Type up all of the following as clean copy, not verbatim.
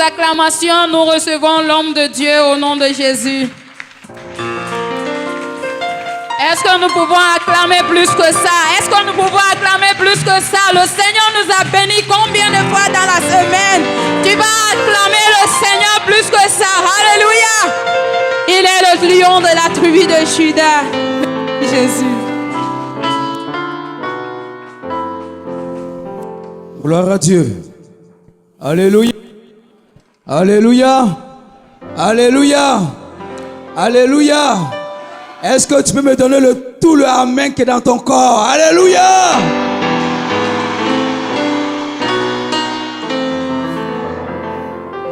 acclamations, nous recevons l'homme de Dieu au nom de Jésus. Est-ce que nous pouvons acclamer plus que ça? Est-ce que nous pouvons acclamer plus que ça? Le Seigneur nous a bénis combien de fois dans la semaine? Tu vas acclamer le Seigneur plus que ça. Alléluia! Il est le lion de la tribu de Juda. Jésus. Gloire à Dieu. Alléluia. Alléluia. Alléluia. Alléluia. Est-ce que tu peux me donner tout le amen qui est dans ton corps? Alléluia.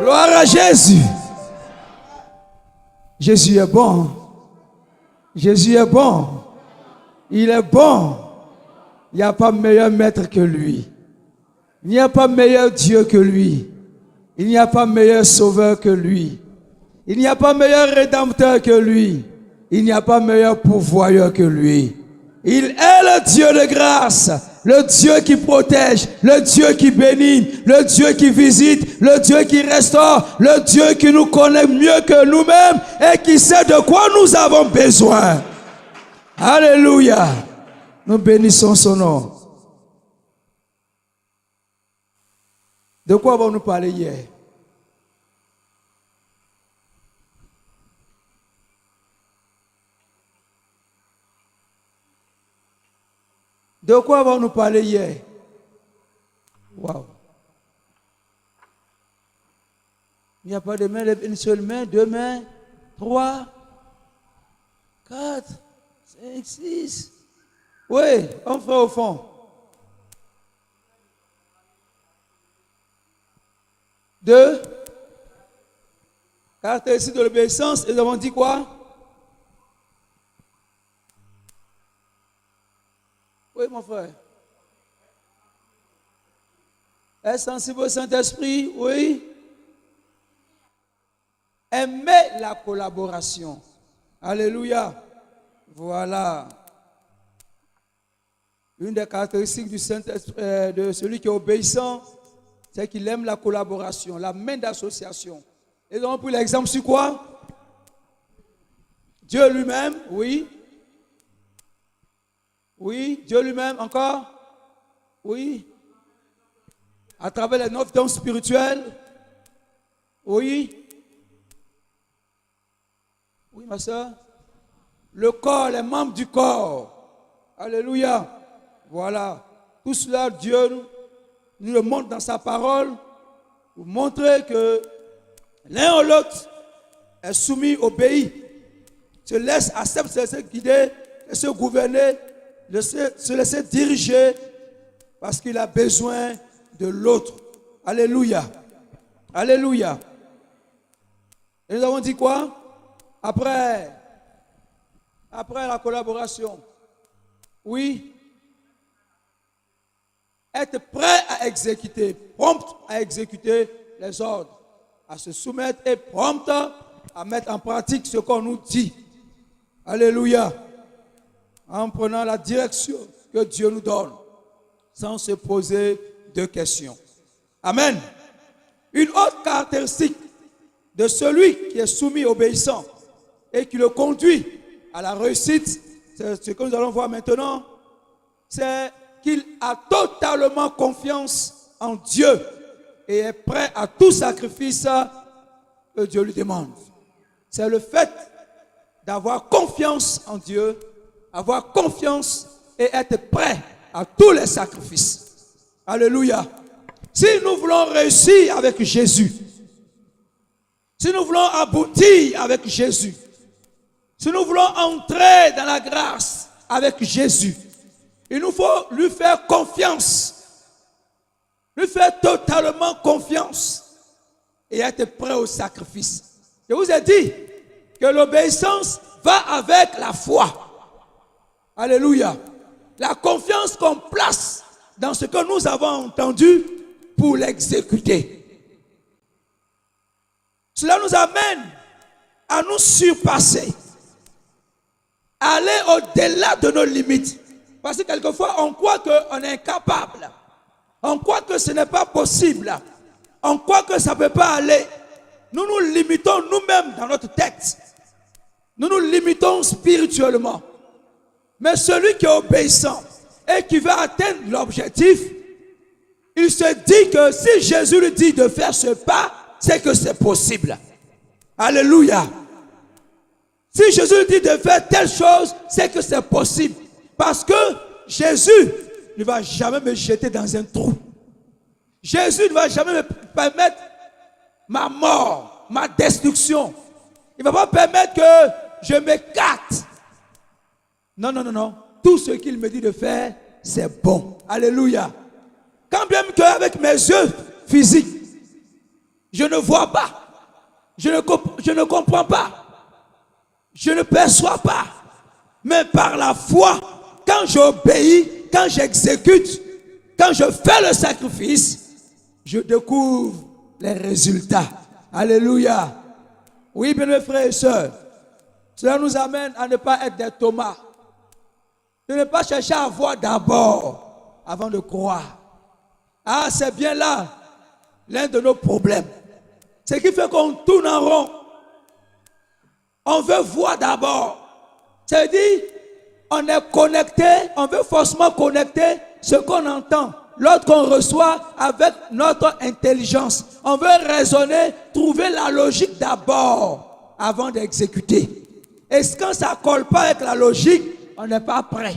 Gloire à Jésus. Jésus est bon. Jésus est bon. Il est bon. Il n'y a pas meilleur maître que lui. Il n'y a pas meilleur Dieu que lui. Il n'y a pas meilleur sauveur que lui. Il n'y a pas meilleur rédempteur que lui. Il n'y a pas meilleur pourvoyeur que lui. Il est le Dieu de grâce, le Dieu qui protège, le Dieu qui bénit, le Dieu qui visite, le Dieu qui restaure, le Dieu qui nous connaît mieux que nous-mêmes et qui sait de quoi nous avons besoin. Alléluia. Nous bénissons son nom. De quoi avons-nous parlé hier? De quoi avons-nous parlé hier? Waouh! Il n'y a pas de main, une seule main, deux mains, 3, 4, 5, 6. Oui, on fait au fond. 2. Caractéristique de l'obéissance. Et nous avons dit quoi? Oui, mon frère. Est sensible au Saint-Esprit? Oui. Aimer la collaboration. Alléluia. Voilà. Une des caractéristiques du Saint-Esprit, de celui qui est obéissant, c'est qu'il aime la collaboration, la main d'association. Et donc, pour l'exemple sur quoi? Dieu lui-même, oui. Oui, Dieu lui-même, encore? Oui. À travers les 9 dons spirituels? Oui. Oui, ma soeur. Le corps, les membres du corps. Alléluia. Voilà. Tout cela, Dieu nous le montre dans sa parole pour montrer que l'un ou l'autre est soumis, obéit, se laisse, accepte, se laisser guider, se gouverner, se laisser diriger parce qu'il a besoin de l'autre. Alléluia. Alléluia. Et nous avons dit quoi? Après la collaboration. Oui. Être prêt à exécuter, prompt à exécuter les ordres, à se soumettre et prompt à mettre en pratique ce qu'on nous dit. Alléluia. En prenant la direction que Dieu nous donne, sans se poser de questions. Amen. Une autre caractéristique de celui qui est soumis, obéissant, et qui le conduit à la réussite, c'est ce que nous allons voir maintenant, c'est qu'il a totalement confiance en Dieu et est prêt à tout sacrifice que Dieu lui demande. C'est le fait d'avoir confiance en Dieu, avoir confiance et être prêt à tous les sacrifices. Alléluia. Si nous voulons réussir avec Jésus, si nous voulons aboutir avec Jésus, si nous voulons entrer dans la grâce avec Jésus, il nous faut lui faire confiance, lui faire totalement confiance et être prêt au sacrifice. Je vous ai dit que l'obéissance va avec la foi. Alléluia. La confiance qu'on place dans ce que nous avons entendu pour l'exécuter. Cela nous amène à nous surpasser, à aller au-delà de nos limites. Parce que quelquefois, on croit qu'on est incapable. On croit que ce n'est pas possible. on croit que ça ne peut pas aller. Nous nous limitons nous-mêmes dans notre tête. Nous nous limitons spirituellement. Mais celui qui est obéissant et qui veut atteindre l'objectif, il se dit que si Jésus lui dit de faire ce pas, c'est que c'est possible. Alléluia. Si Jésus lui dit de faire telle chose, c'est que c'est possible. Parce que Jésus ne va jamais me jeter dans un trou. Jésus ne va jamais me permettre ma mort, ma destruction. Il ne va pas permettre que je m'écarte. Non, non, non, non. Tout ce qu'il me dit de faire, c'est bon. Alléluia. Quand bien qu'avec mes yeux physiques, je ne vois pas, je ne comprends pas, je ne perçois pas. Mais par la foi, quand j'obéis, quand j'exécute, quand je fais le sacrifice, je découvre les résultats. Alléluia. Oui, bien mes frères et sœurs, cela nous amène à ne pas être des Thomas. De ne pas chercher à voir d'abord avant de croire. Ah, c'est bien là l'un de nos problèmes. Ce qui fait qu'on tourne en rond. On veut voir d'abord. C'est-à-dire, on est connecté, on veut forcément connecter ce qu'on entend, l'autre qu'on reçoit avec notre intelligence. On veut raisonner, trouver la logique d'abord avant d'exécuter. Et quand ça ne colle pas avec la logique, on n'est pas prêt.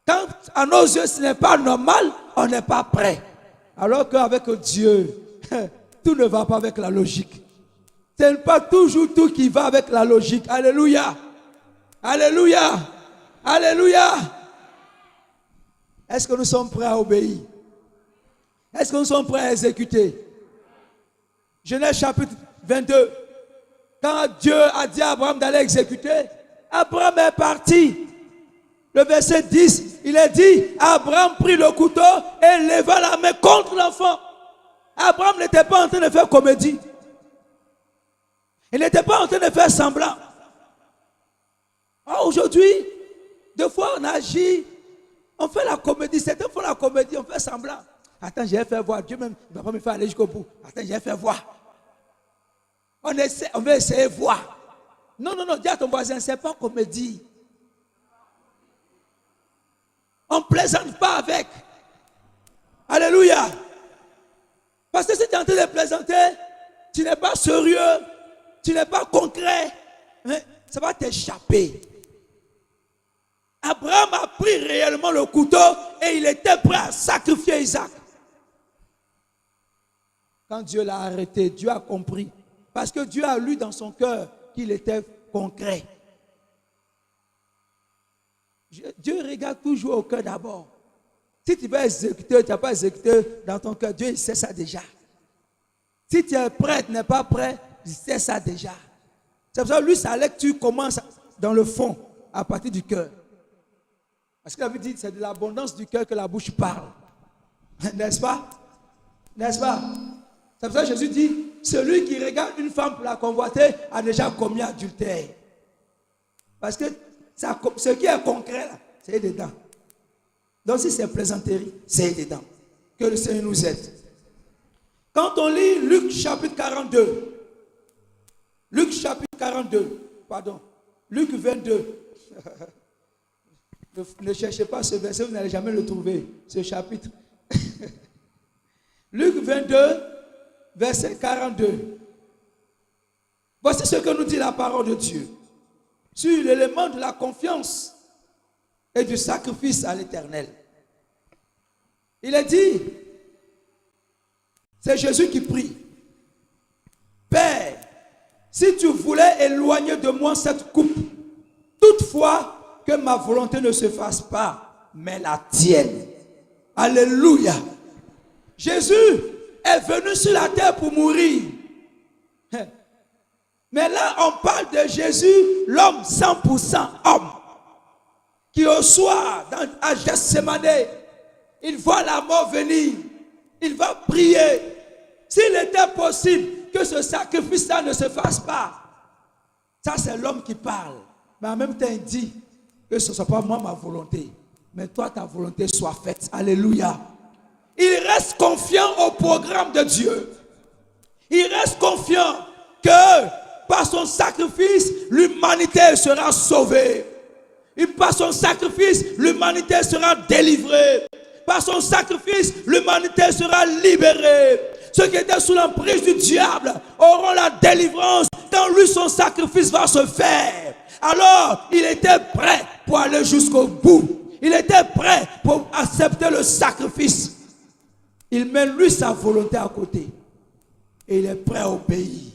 Quand à nos yeux ce n'est pas normal, on n'est pas prêt. Alors qu'avec Dieu, tout ne va pas avec la logique. Ce n'est pas toujours tout qui va avec la logique. Alléluia. Alléluia. Alléluia. Est-ce que nous sommes prêts à obéir? Est-ce que nous sommes prêts à exécuter? Genèse chapitre 22. Quand Dieu a dit à Abraham d'aller exécuter, Abraham est parti. Le verset 10, il est dit, Abraham prit le couteau et leva la main contre l'enfant. Abraham n'était pas en train de faire comédie. Il n'était pas en train de faire semblant. Aujourd'hui, deux fois on agit, on fait la comédie. Certains font la comédie, on fait semblant. Attends, je vais faire voir. Dieu même ne va pas me faire aller jusqu'au bout. Attends, je vais faire voir. On va essayer de voir. Non, non, non, dis à ton voisin, c'est pas comédie. On ne plaisante pas avec. Alléluia. Parce que si tu es en train de plaisanter, tu n'es pas sérieux, tu n'es pas concret, ça va t'échapper. Abraham a pris réellement le couteau et il était prêt à sacrifier Isaac. Quand Dieu l'a arrêté, Dieu a compris. Parce que Dieu a lu dans son cœur qu'il était concret. Dieu regarde toujours au cœur d'abord. Si tu vas exécuter, tu n'as pas exécuté dans ton cœur, Dieu il sait ça déjà. Si tu es prêt, tu n'es pas prêt, il sait ça déjà. C'est pour ça que lui, sa lecture commence dans le fond, à partir du cœur. Parce que la Bible dit c'est de l'abondance du cœur que la bouche parle. N'est-ce pas? N'est-ce pas? C'est pour ça que Jésus dit, celui qui regarde une femme pour la convoiter a déjà commis adultère. Parce que ce qui est concret, là, c'est dedans. Donc si c'est plaisanterie, c'est dedans. Que le Seigneur nous aide. Quand on lit Luc chapitre 42, Luc chapitre 42, pardon, Luc 22, ne cherchez pas ce verset, vous n'allez jamais le trouver, ce chapitre. Luc 22, verset 42. Voici ce que nous dit la parole de Dieu sur l'élément de la confiance et du sacrifice à l'Éternel. Il est dit, c'est Jésus qui prie. Père, si tu voulais éloigner de moi cette coupe, toutefois que ma volonté ne se fasse pas, mais la tienne. Alléluia. Jésus est venu sur la terre pour mourir. Mais là, on parle de Jésus, l'homme 100% homme, qui au soir, à Gethsémane, il voit la mort venir. Il va prier. S'il était possible que ce sacrifice-là ne se fasse pas, ça c'est l'homme qui parle. Mais en même temps, il dit que ce ne soit pas moi ma volonté, mais toi ta volonté soit faite. Alléluia. il reste confiant au programme de Dieu. Il reste confiant que par son sacrifice, l'humanité sera sauvée. Et par son sacrifice, l'humanité sera délivrée. Par son sacrifice, l'humanité sera libérée. Ceux qui étaient sous l'emprise du diable auront la délivrance quand lui, son sacrifice va se faire. Alors, il était prêt pour aller jusqu'au bout. Il était prêt pour accepter le sacrifice. Il met lui sa volonté à côté. Et il est prêt à obéir.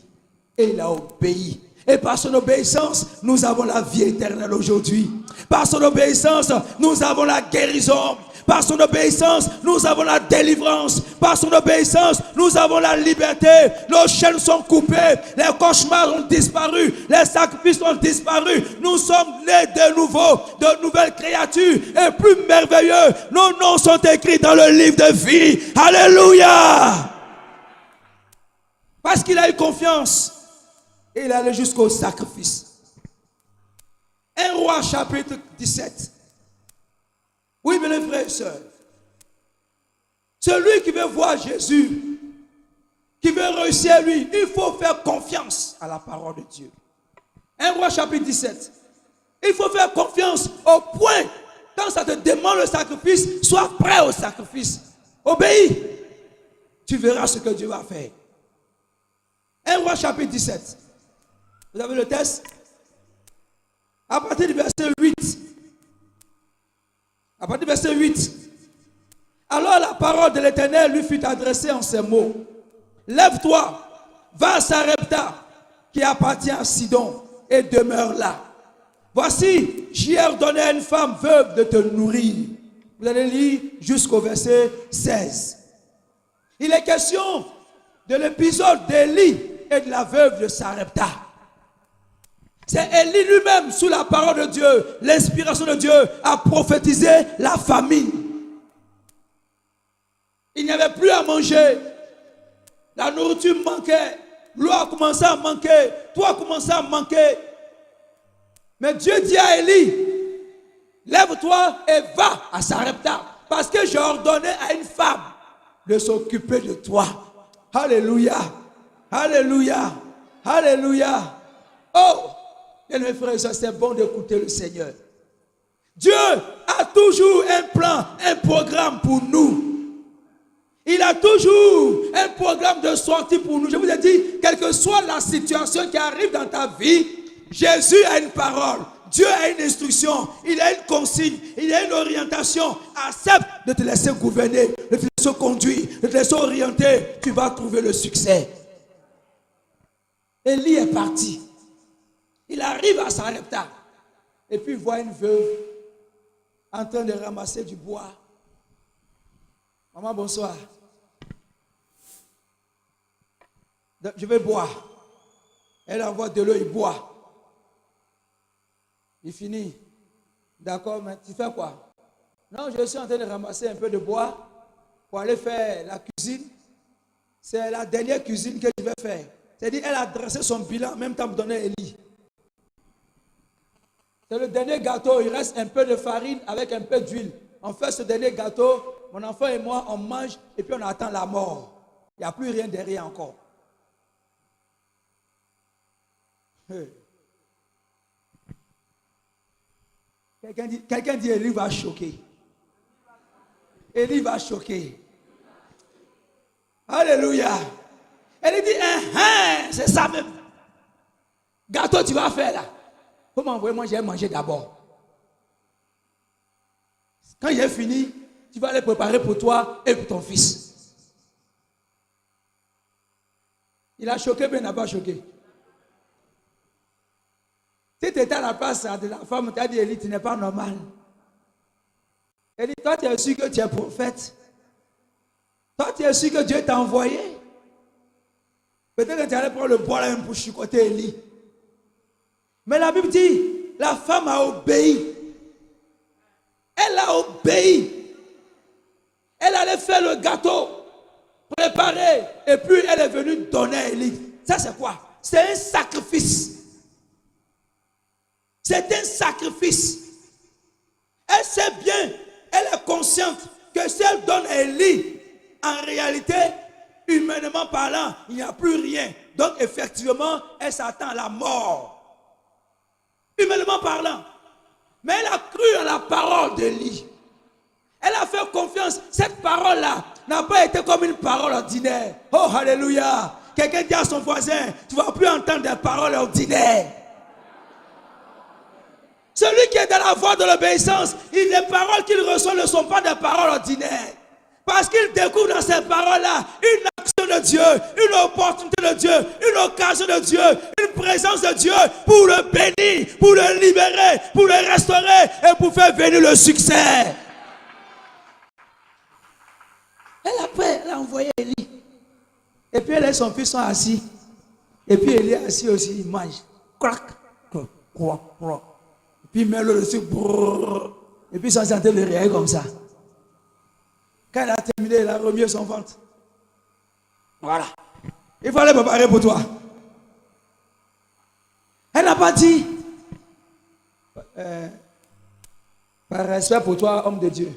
Et il a obéi. Et par son obéissance, nous avons la vie éternelle aujourd'hui. Par son obéissance, nous avons la guérison. Par son obéissance, nous avons la délivrance. Par son obéissance, nous avons la liberté. Nos chaînes sont coupées. Les cauchemars ont disparu. Les sacrifices ont disparu. Nous sommes nés de nouveau, de nouvelles créatures. Et plus merveilleux, nos noms sont écrits dans le livre de vie. Alléluia! Parce qu'il a eu confiance. Et il allait jusqu'au sacrifice. 1 Roi chapitre 17. Oui, mes frères et sœurs. Celui qui veut voir Jésus, qui veut réussir lui, il faut faire confiance à la parole de Dieu. 1 Roi chapitre 17. Il faut faire confiance au point, quand ça te demande le sacrifice, sois prêt au sacrifice. Obéis. Tu verras ce que Dieu va faire. 1 Roi chapitre 17. Vous avez le texte? À partir du verset 8. À partir du verset 8. Alors la parole de l'Éternel lui fut adressée en ces mots. Lève-toi, va à Sarepta, qui appartient à Sidon, et demeure là. Voici, j'y ai ordonné à une femme veuve de te nourrir. Vous allez lire jusqu'au verset 16. Il est question de l'épisode d'Élie et de la veuve de Sarepta. C'est Élie lui-même, sous la parole de Dieu, l'inspiration de Dieu, a prophétisé la famine. Il n'y avait plus à manger. La nourriture manquait. L'eau a commencé à manquer. Tout a commencé à manquer. Mais Dieu dit à Élie, lève-toi et va à Sarepta. Parce que j'ai ordonné à une femme de s'occuper de toi. Alléluia. Alléluia. Alléluia. Oh! Et mes frères et sœurs, c'est bon d'écouter le Seigneur. Dieu a toujours un plan, un programme pour nous. Il a toujours un programme de sortie pour nous. Je vous ai dit, quelle que soit la situation qui arrive dans ta vie, Jésus a une parole. Dieu a une instruction. Il a une consigne. Il a une orientation. Accepte de te laisser gouverner, de te laisser conduire, de te laisser orienter. Tu vas trouver le succès. Élie est parti. Il arrive à Sarepta et puis il voit une veuve en train de ramasser du bois. Maman, bonsoir. Je vais boire. Elle envoie de l'eau, il boit. Il finit. D'accord, mais tu fais quoi? Non, je suis en train de ramasser un peu de bois pour aller faire la cuisine. C'est la dernière cuisine que je vais faire. C'est-à-dire, elle a dressé son bilan en même temps pour donner Élie. C'est le dernier gâteau, il reste un peu de farine avec un peu d'huile. On fait ce dernier gâteau, mon enfant et moi, on mange et puis on attend la mort. Il n'y a plus rien derrière encore. Quelqu'un dit Élie va choquer. Élie va choquer. Alléluia. Elle dit, c'est ça même. Gâteau tu vas faire là. Comment envoyer moi, j'ai mangé d'abord. Quand j'ai fini, tu vas les préparer pour toi et pour ton fils. Il a choqué, mais il n'a pas choqué. Si tu étais à la place de la femme, tu as dit, Élie, tu n'es pas normal. Elle dit, toi, tu es sûr que tu es prophète. Toi, tu es sûr que Dieu t'a envoyé. Peut-être que tu allais prendre le bois là même pour chicoter Élie. Mais la Bible dit, la femme a obéi. Elle a obéi. Elle allait faire le gâteau, préparer, et puis elle est venue donner à Élie. Ça c'est quoi? C'est un sacrifice. C'est un sacrifice. Elle sait bien, elle est consciente que si elle donne à Élie, en réalité, humainement parlant, il n'y a plus rien. Donc effectivement, elle s'attend à la mort. Humainement parlant. Mais elle a cru à la parole d'Élie. Elle a fait confiance. Cette parole-là n'a pas été comme une parole ordinaire. Oh, alléluia. Quelqu'un dit à son voisin, tu ne vas plus entendre des paroles ordinaires. Celui qui est dans la voie de l'obéissance, les paroles qu'il reçoit ne sont pas des paroles ordinaires. Parce qu'il découvre dans ces paroles-là une action de Dieu, une opportunité de Dieu, une occasion de Dieu, une présence de Dieu pour le bénir, pour le libérer, pour le restaurer et pour faire venir le succès. Elle a envoyé Élie. Et puis elle et son fils sont assis. Et puis Élie est assis aussi, il mange. Crac, crac, crac, crac. Et puis il met le dessus. Et puis ils sont en train de le réveiller comme ça. Quand elle a terminé, elle a remis son ventre. Voilà. Il faut aller préparer pour toi. Elle n'a pas dit, par respect pour toi, homme de Dieu.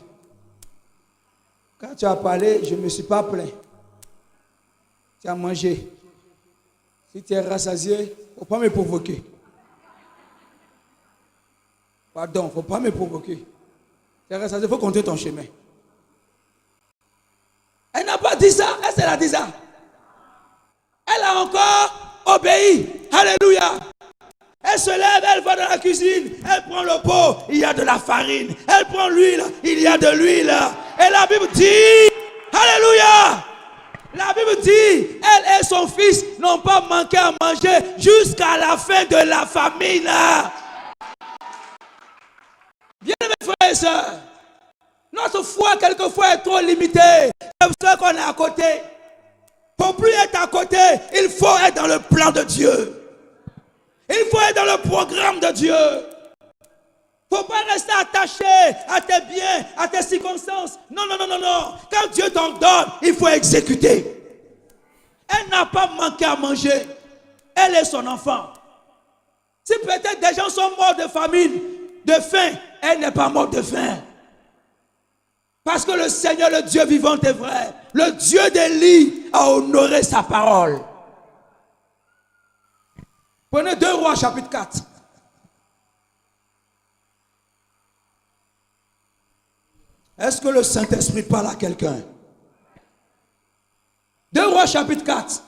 Quand tu as parlé, je ne me suis pas plaint. Tu as mangé. Si tu es rassasié, il ne faut pas me provoquer. Pardon, il ne faut pas me provoquer. Tu es rassasié, il faut compter ton chemin. Elle n'a pas dit ça. Est-ce qu'elle a dit ça? Elle a encore obéi. Alléluia. Elle se lève, elle va dans la cuisine. Elle prend le pot, il y a de la farine. Elle prend l'huile, il y a de l'huile. Et la Bible dit, alléluia. La Bible dit, elle et son fils n'ont pas manqué à manger jusqu'à la fin de la famine. Bien-aimés frères et sœurs, notre foi quelquefois est trop limitée. C'est pour ça qu'on est à côté. Pour plus être à côté, il faut être dans le plan de Dieu. Il faut être dans le programme de Dieu. Il ne faut pas rester attaché à tes biens, à tes circonstances. Non, non, non, non, non. Quand Dieu t'en donne, il faut exécuter. Elle n'a pas manqué à manger. Elle est son enfant. Si peut-être des gens sont morts de famine, de faim, elle n'est pas morte de faim. Parce que le Seigneur, le Dieu vivant est vrai. Le Dieu d'Élie a honoré sa parole. Prenez 2 Rois chapitre 4. Est-ce que le Saint-Esprit parle à quelqu'un? 2 Rois chapitre 4.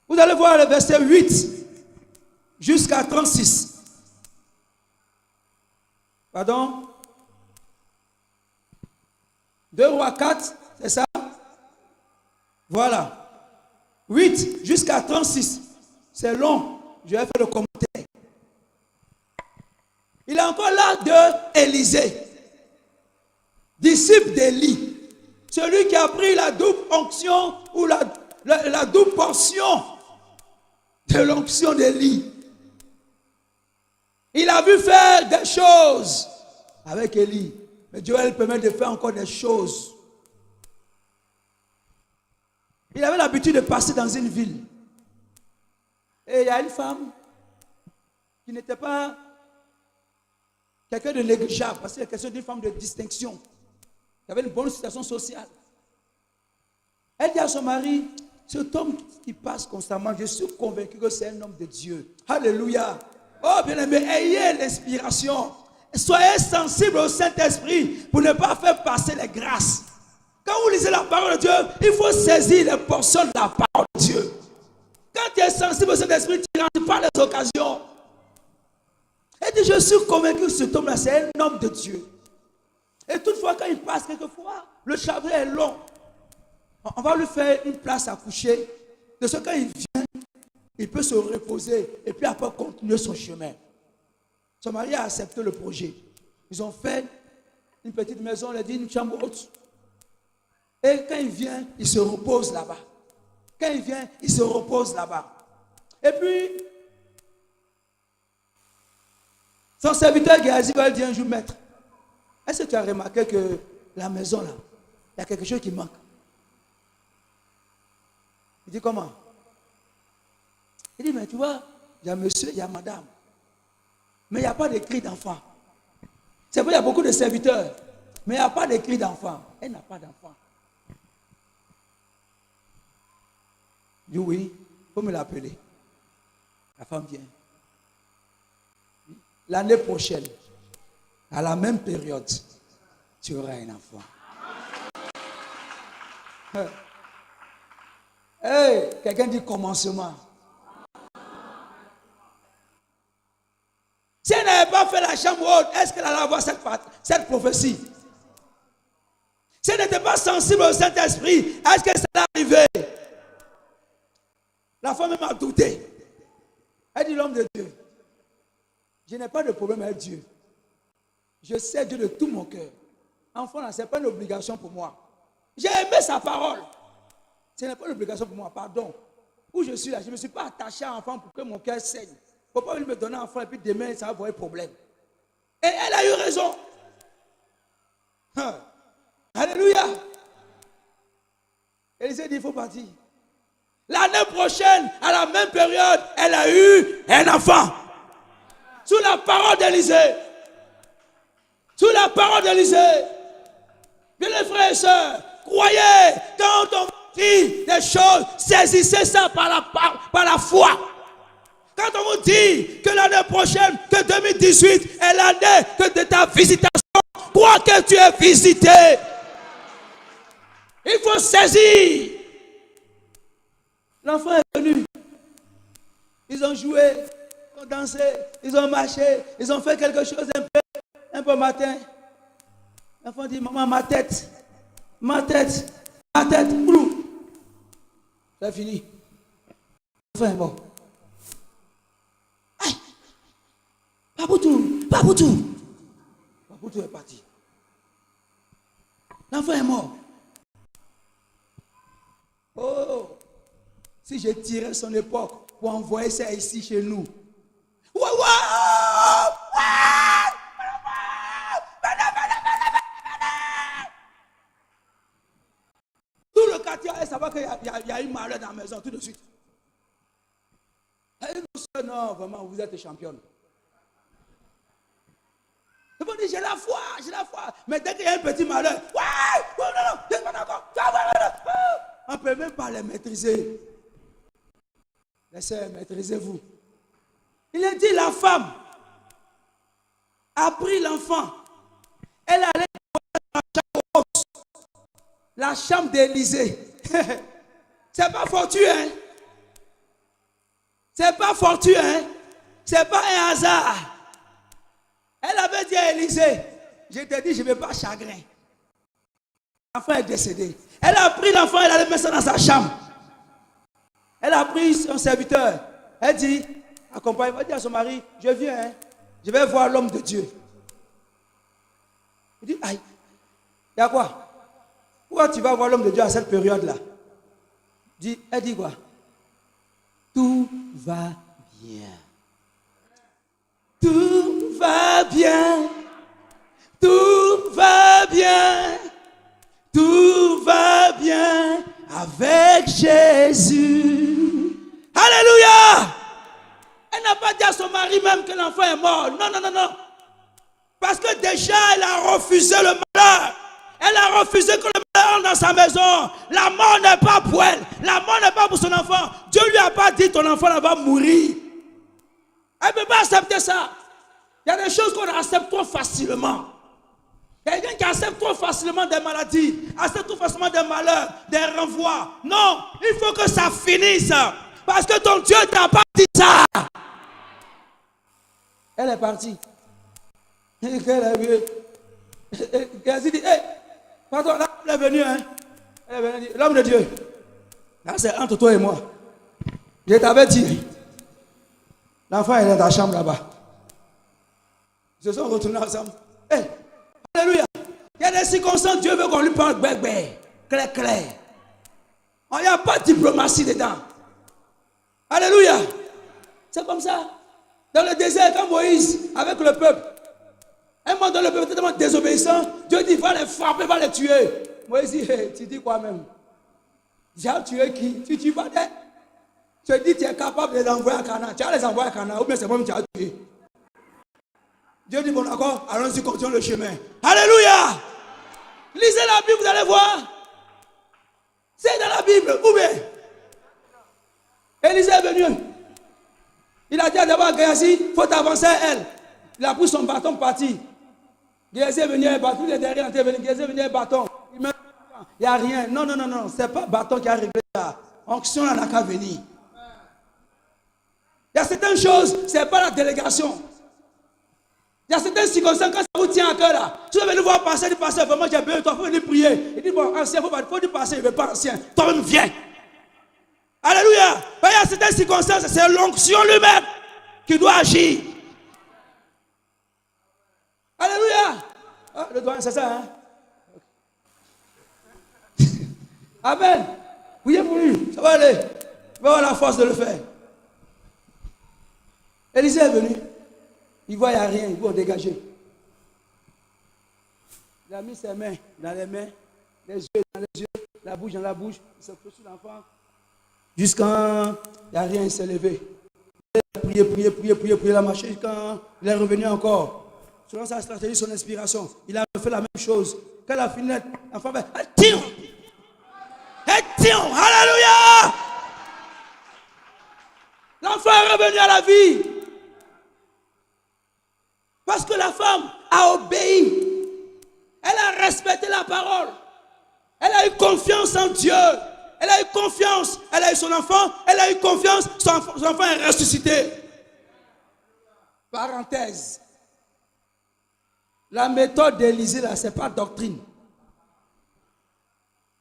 Vous allez voir le verset 8 jusqu'à 36. Pardon? 2 Rois 4, c'est ça? Voilà. 8 jusqu'à 36. C'est long. Je vais faire le commentaire. Il est encore là de Élisée, disciple d'Élie. Celui qui a pris la double onction ou la double portion de l'onction d'Élie. Il a vu faire des choses avec Élie. Mais Dieu lui permet de faire encore des choses. Il avait l'habitude de passer dans une ville. Et il y a une femme qui n'était pas quelqu'un de négligeable, parce que c'est question d'une femme de distinction, qui avait une bonne situation sociale. Elle dit à son mari, cet homme qui passe constamment, je suis convaincu que c'est un homme de Dieu. Alléluia. Oh bien-aimé, ayez l'inspiration. Soyez sensibles au Saint-Esprit pour ne pas faire passer les grâces. Quand vous lisez la parole de Dieu, il faut saisir les portions de la parole de Dieu. Quand tu es sensible au Saint-Esprit, tu ne rentres pas les occasions. Elle dit, je suis convaincu que cet homme-là, c'est un homme de Dieu. Et toutefois, quand il passe quelquefois, le chagrin est long. On va lui faire une place à coucher. De ce quand il vient, il peut se reposer et puis après continuer son chemin. Son mari a accepté le projet. Ils ont fait une petite maison, on a dit une chambre haute. Et quand il vient, il se repose là-bas. Quand il vient, il se repose là-bas. Et puis, son serviteur Géasi va lui dire un jour, maître, est-ce que tu as remarqué que la maison là, il y a quelque chose qui manque? Il dit comment? Il dit, mais tu vois, il y a monsieur, il y a madame. Mais il n'y a pas de cri d'enfant. C'est vrai, il y a beaucoup de serviteurs, mais il n'y a pas de cri d'enfant. Elle n'a pas d'enfant. Je dis oui, il faut me l'appeler. La femme vient. L'année prochaine, à la même période, tu auras un enfant. Hey, quelqu'un dit commencement. Si elle n'avait pas fait la chambre haute, est-ce qu'elle allait avoir cette prophétie? Si elle n'était pas sensible au Saint-Esprit, est-ce que ça allait arriver? La femme m'a douté. Elle dit l'homme de Dieu. Je n'ai pas de problème avec Dieu. Je sais Dieu de tout mon cœur. Enfant, ce n'est pas une obligation pour moi. J'ai aimé sa parole. Ce n'est pas une obligation pour moi, pardon. Où je suis là, je ne me suis pas attaché à un enfant pour que mon cœur saigne. Il ne faut pas me donner un enfant et puis demain, ça va avoir un problème. Et elle a eu raison. Alléluia. Élisée dit, il faut partir. L'année prochaine, à la même période, elle a eu un enfant. Sous la parole d'Élisée. Sous la parole d'Élisée. Bien les frères et sœurs, croyez, quand on dit des choses, saisissez ça par la foi. Quand on vous dit que l'année prochaine, que 2018 est l'année de ta visitation, crois que tu es visité. Il faut saisir. L'enfant est venu. Ils ont joué, ils ont dansé, ils ont marché, ils ont fait quelque chose un peu matin. L'enfant dit, maman, ma tête, boulou. C'est fini. L'enfant est mort. Aïe, Papoutou. Papoutou est parti. L'enfant est mort. Oh, si je tirais son époque pour envoyer ça ici chez nous. Tout le quartier allait savoir qu'il y a eu malheur dans la maison tout de suite. Non, vraiment, vous êtes championne. Ils vont dire, j'ai la foi. Mais dès qu'il y a un petit malheur, on ne peut même pas les maîtriser. Les sœurs, maîtrisez-vous. Il a dit, la femme a pris l'enfant. Elle allait dans la chambre d'Élisée. C'est pas fortuit, hein? C'est pas fortuit, hein? C'est pas un hasard. Elle avait dit à Élisée, je te dis, je ne veux pas chagrin. L'enfant est décédé. Elle a pris l'enfant, elle allait mettre ça dans sa chambre. Elle a pris son serviteur. Elle dit, accompagne, va dire à son mari, je viens, hein, je vais voir l'homme de Dieu. Il dit, aïe, il y a quoi? Pourquoi tu vas voir l'homme de Dieu à cette période-là? Elle dit quoi? Tout va bien. Tout va bien. Tout va bien. Tout va bien avec Jésus. Alléluia. Elle n'a pas dit à son mari même que l'enfant est mort. Non. Parce que déjà, elle a refusé le malheur. Elle a refusé que le malheur entre dans sa maison. La mort n'est pas pour elle. La mort n'est pas pour son enfant. Dieu lui a pas dit ton enfant là va mourir. Elle ne peut pas accepter ça. Il y a des choses qu'on accepte trop facilement. Quelqu'un qui accepte trop facilement des maladies, accepte trop facilement des malheurs, des renvois. Non, il faut que ça finisse. Parce que ton Dieu t'a pas dit ça. Elle est partie. Elle a dit, hey, pardon, là, elle est venue, hein. Elle est venue, l'homme de Dieu. Là, c'est entre toi et moi. Je t'avais dit. L'enfant est dans ta chambre là-bas. Ils se sont retournés ensemble. Hey, alléluia. Il y a des circonstances, Dieu veut qu'on lui parle clair. Il n'y a pas de diplomatie dedans. Alléluia. C'est comme ça. Dans le désert, quand Moïse, avec le peuple, un moment donné, le peuple était tellement désobéissant, Dieu dit, va les frapper, va les tuer. Moïse dit, hey, tu dis quoi même? J'ai tué qui? Tu tues pas des? Tu dis, tu es capable de les envoyer à Canaan. Tu vas les envoyer à Canaan, ou bien c'est moi-même qui as tué. Dieu dit, bon d'accord, allons-y, continuons le chemin. Alléluia. Lisez la Bible, vous allez voir. C'est dans la Bible, ou bien. Élisée est venu. Il a dit d'abord à Géasi, il faut avancer à elle. Il a pris son bâton parti. Géasi est venu avec bâton, il est derrière, il est venu. Géasi est venu avec bâton. Il n'y a rien. Non, non, non, non. Ce n'est pas bâton qui a réglé ça. Onction n'a qu'à venir. Il y a certaines choses, ce n'est pas la délégation. Il y a certaines circonstances, quand ça vous tient à cœur là, tu vas venir voir passer, du pasteur, vraiment j'ai besoin de toi, il faut venir prier. Il dit, bon, ancien, il faut dire passer, il ne veut pas ancien. Toi-même, viens. Alléluia. Il y a certaines circonstances, c'est l'onction lui-même qui doit agir. Alléluia. Ah, le doigt, c'est ça, hein? Amen. Priez pour lui, ça va aller. Il va avoir la force de le faire. Élisée est venu. Il voit, il n'y a rien, il va dégager. Il a mis ses mains dans les mains, les yeux dans les yeux, la bouche dans la bouche. Il s'est fait sur l'enfant. Jusqu'à il n'y a rien, il s'est levé. Il a prié, il a marché jusqu'à il est revenu encore. Selon sa stratégie, son inspiration, il a fait la même chose. Quand il a fini, l'enfant fait tire. Alléluia. L'enfant est revenu à la vie. Parce que la femme a obéi. Elle a respecté la parole. Elle a eu confiance en Dieu. Elle a eu confiance. Elle a eu son enfant. Elle a eu confiance. Son enfant est ressuscité. Parenthèse. La méthode d'Élisée, là, ce n'est pas doctrine.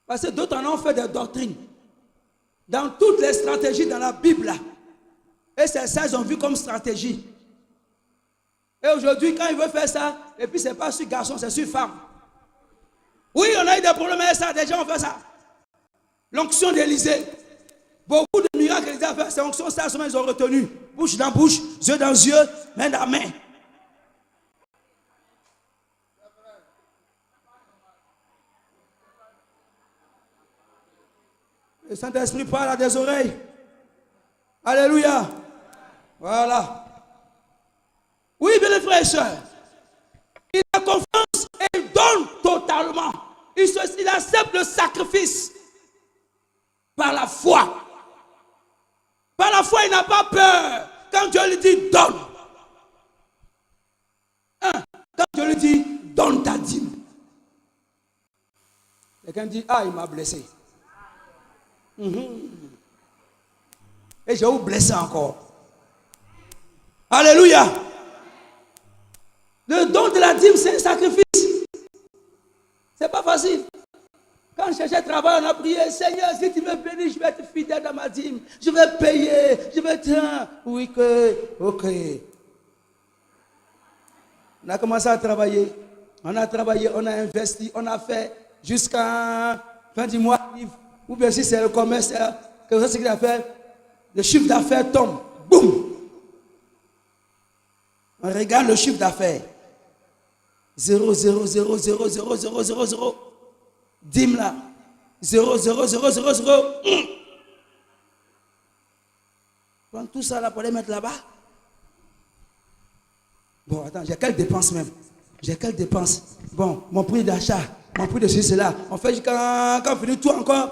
Parce que d'autres en ont fait des doctrines. Dans toutes les stratégies dans la Bible, là. Et c'est ça, ils ont vu comme stratégie. Et aujourd'hui, quand il veut faire ça, et puis c'est pas sur garçon, c'est sur femme. Oui, on a eu des problèmes avec ça, des gens ont fait ça. L'onction d'Élisée. Beaucoup de miracles qu'Élisée a fait, c'est l'onction, ça, ils ont retenu. Bouche dans bouche, yeux dans yeux, main dans main. Le Saint-Esprit parle à des oreilles. Alléluia. Voilà. Oui, bien les frères et sœurs. Il a confiance et il donne totalement. Il accepte le sacrifice par la foi. Par la foi, il n'a pas peur. Quand Dieu lui dit donne. Quand Dieu lui dit donne ta dîme. Quelqu'un dit ah, il m'a blessé. Et je vais vous blesser encore. Alléluia. Le don de la dîme, c'est un sacrifice. C'est pas facile. Quand je cherchais travail, on a prié, Seigneur, si tu me bénis, je vais être fidèle dans ma dîme. Je vais payer, je vais être... Oui, ok. On a commencé à travailler. On a travaillé, on a investi, on a fait jusqu'à fin du mois. Ou bien si c'est le commerce, quelque chose qu'il a fait, le chiffre d'affaires tombe. Boum! On regarde le chiffre d'affaires. 0, 0, 0, 0, 0, 0, 0, 0. Dîme là. 0, 0, 0, 0, 0. Prends tout ça là pour les mettre là-bas. Bon, attends, j'ai quelle dépense même? J'ai quelle dépense? Bon, mon prix d'achat, mon prix de ceci, cela. On fait quand on finit tout encore.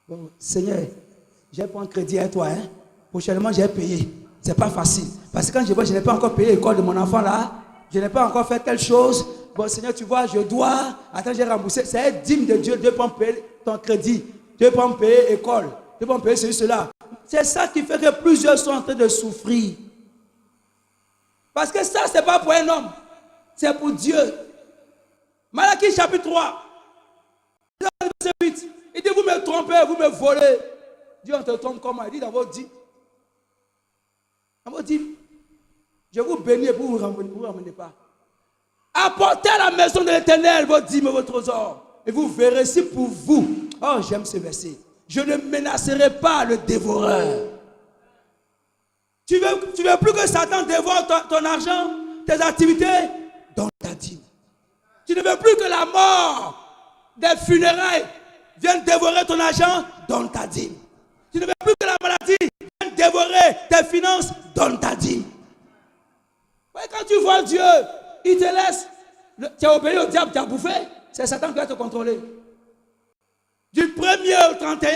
Bon, Seigneur, j'ai pris un crédit à toi. Hein? Prochainement, j'ai payé. C'est pas facile. Parce que quand je vois, je n'ai pas encore payé l'école de mon enfant là. Je n'ai pas encore fait telle chose. Bon, Seigneur, tu vois, je dois. Attends, j'ai remboursé. C'est un dîme de Dieu. Dieu peut me payer ton crédit. Dieu peut me payer l'école. Dieu peut me payer ceci, cela. C'est ça qui fait que plusieurs sont en train de souffrir. Parce que ça, ce n'est pas pour un homme. C'est pour Dieu. Malachie chapitre 3. Verset 8. Il dit, vous me trompez, vous me volez. Dieu, on te trompe comment? Il dit dans votre dîme. Dans votre dîme. Je vous bénis et vous ne vous ramenez pas. Apportez à la maison de l'Éternel votre dîme et votre trésor. Et vous verrez si pour vous. Oh, j'aime ce verset. Je ne menacerai pas le dévoreur. Tu veux plus que Satan dévore ton argent, tes activités? Donne ta dîme. Tu ne veux plus que la mort des funérailles vienne dévorer ton argent? Donne ta dîme. Tu ne veux plus que la maladie vienne dévorer tes finances? Donne ta dîme. Quand tu vois Dieu, il te laisse. Tu as obéi au diable, tu as bouffé. C'est Satan qui va te contrôler. Du 1er au 31,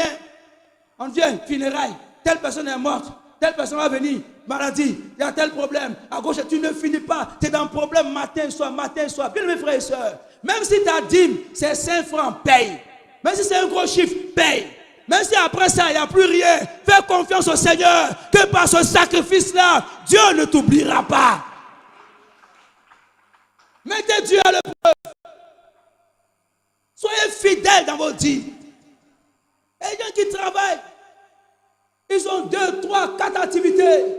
on vient, funérailles. telle personne est morte, telle personne va venir, maladie, il y a tel problème. À gauche, tu ne finis pas. Tu es dans le problème matin, soir. Bien, mes frères et sœurs, même si ta dîme, c'est 5 francs, paye. Même si c'est un gros chiffre, paye. Même si après ça, il n'y a plus rien, fais confiance au Seigneur, que par ce sacrifice-là, Dieu ne t'oubliera pas. Mettez Dieu à l'épreuve. Soyez fidèles dans vos dîmes. Et les gens qui travaillent, ils ont 2, 3, 4 activités.